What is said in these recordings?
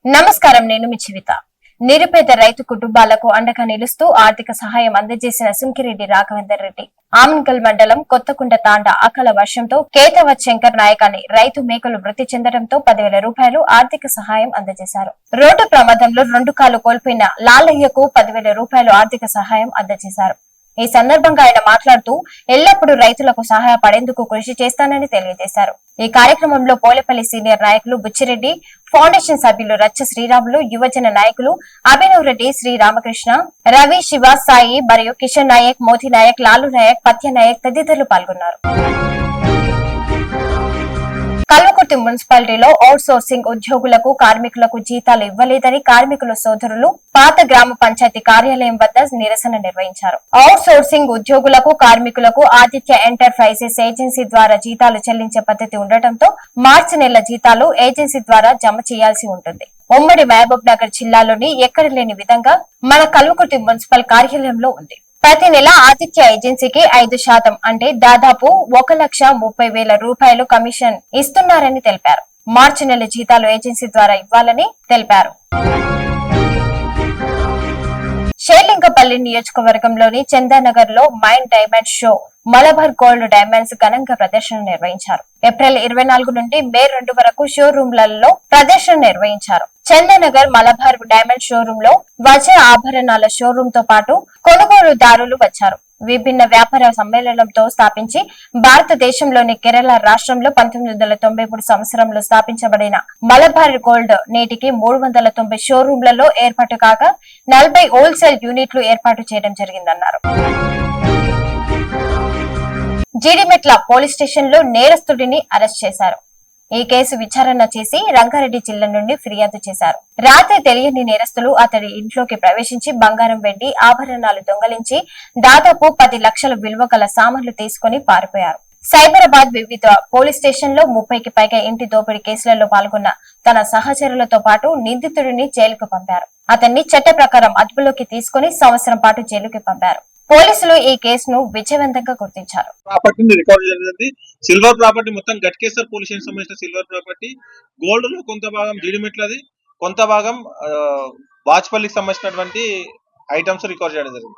నమస్కారం, నేను మీ చివిత. నిరుపేద రైతు కుటుంబాలకు అండగా నిలుస్తూ ఆర్థిక సహాయం అందజేసిన సుంకిరెడ్డి రాఘవేందర్ రెడ్డి. ఆమన్గల్ మండలం కొత్తకుంట తాండా అకాల వర్షంతో కేతవత్ శంకర్ నాయక్ అని రైతు మేకలు మృతి చెందడంతో 10,000 రూపాయలు ఆర్థిక సహాయం అందజేశారు. రోడ్డు ప్రమాదంలో 2 కాళ్లు కోల్పోయిన లాలయ్యకు 10,000 రూపాయలు ఆర్థిక సహాయం అందజేశారు. ఈ సందర్భంగా ఆయన మాట్లాడుతూ ఎల్లప్పుడూ రైతులకు సహాయపడేందుకు కృషి చేస్తానని తెలియజేశారు. ఈ కార్యక్రమంలో పోలేపల్లి సీనియర్ నాయకులు బుచ్చిరెడ్డి, ఫౌండేషన్ సభ్యులు రచ్చ శ్రీరాములు, యువజన నాయకులు అభినవ్ రెడ్డి, శ్రీ రామకృష్ణ, రవి, శివ, సాయి మరియు కిషన్ నాయక్, మోతి నాయక్, లాలు నాయక్, పత్య నాయక్ తదితరులు పాల్గొన్నారు. కల్వకుర్తి మున్సిపాలిటీలో అవుట్ సోర్సింగ్ ఉద్యోగులకు, కార్మికులకు జీతాలు ఇవ్వలేదని కార్మికుల సోదరులు పాత గ్రామ పంచాయతీ కార్యాలయం వద్ద నిరసన నిర్వహించారు. అవుట్ సోర్సింగ్ ఉద్యోగులకు, కార్మికులకు ఆదిత్య ఎంటర్ప్రైజెస్ ఏజెన్సీ ద్వారా జీతాలు చెల్లించే పద్ధతి ఉండటంతో మార్చి నెల జీతాలు ఏజెన్సీ ద్వారా జమ చేయాల్సి ఉంటుంది. ఉమ్మడి మహబూబ్ నగర్ జిల్లాలోని ఎక్కడ లేని విధంగా మన కల్వకుర్తి మున్సిపల్ కార్యాలయంలో ఉంది. ప్రతి నెల ఆతిథ్య ఏజెన్సీకి 5% అంటే దాదాపు 1,30,000 రూపాయలు కమిషన్ ఇస్తున్నారని తెలిపారు. మార్చి నెల జీతాలు ఏజెన్సీ ద్వారా ఇవ్వాలని తెలిపారు. షేర్లింగపల్లి నియోజకవర్గంలోని చందానగర్ లో main diamond show Malabar gold diamonds ఘనంగా ప్రదర్శన నిర్వహించారు. ఏప్రిల్ 24 నుండి మే 2 వరకు షోరూంలలో ప్రదర్శన నిర్వహించారు. చందానగర్ మలబార్ డైమండ్ షోరూం లో వజ్ర ఆభరణాల షోరూం తో పాటు కొనుగోలుదారులు వచ్చారు. విభిన్న వ్యాపార సమ్మేళనంతో స్థాపించి భారతదేశంలోని కేరళ రాష్ట్రంలో 1993 సంవత్సరంలో స్థాపించబడిన మలబార్ గోల్డ్ నేటికి 390 షోరూంలలో ఏర్పాటు కాగా 40 హోల్సేల్ యూనిట్లు ఏర్పాటు చేయడం జరిగిందన్నారు. జీడిమెట్ల పోలీస్ స్టేషన్ లో నేరస్తుడిని అరెస్ట్ చేశారు. ఈ కేసు విచారణ చేసి రంగారెడ్డి జిల్లా నుండి ఫిర్యాదు చేశారు. రాత్రి తెలియని నేరస్తులు అతడి ఇంట్లోకి ప్రవేశించి బంగారం, వెండి ఆభరణాలు దొంగలించి దాదాపు 10 లక్షల విలువ గల సామాన్లు తీసుకుని పారిపోయారు. సైబరాబాద్ వివిధ పోలీస్ స్టేషన్ లో 30కి పైగా ఇంటి దోపిడీ కేసులలో పాల్గొన్న తన సహచరులతో పాటు నిందితుడిని జైలుకు పంపారు. అతన్ని చట్ట ప్రకారం అదుపులోకి తీసుకుని సంవత్సరం పాటు జైలుకి పంపారు. పోలీసులు ఈ కేసును విజయవంతంగా గుర్తించారు. సిల్వర్ ప్రాపర్టీ మొత్తం గట్కేసర్ పోలీస్ స్టేషన్ సంబంధించిన సిల్వర్ ప్రాపర్టీ, గోల్డ్ లో కొంత భాగం జీడిమెట్లది, కొంత భాగం వాజ్పల్లికి సంబంధించినటువంటి ఐటమ్స్ రికార్డ్ చేయడం జరిగింది.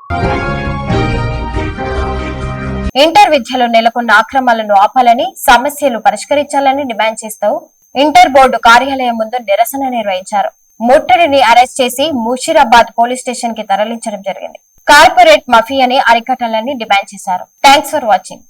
ఇంటర్ విద్యలో నెలకొన్న అక్రమాలను ఆపాలని, సమస్యలు పరిష్కరించాలని డిమాండ్ చేస్తూ ఇంటర్ బోర్డు కార్యాలయం ముందు నిరసన నిర్వహించారు. ముట్టడిని అరెస్ట్ చేసి ముషీరాబాద్ పోలీస్ స్టేషన్ కి తరలించడం జరిగింది. కార్పొరేట్ మాఫియాని అరికట్టాలని డిమాండ్ చేశారు. Thanks for watching.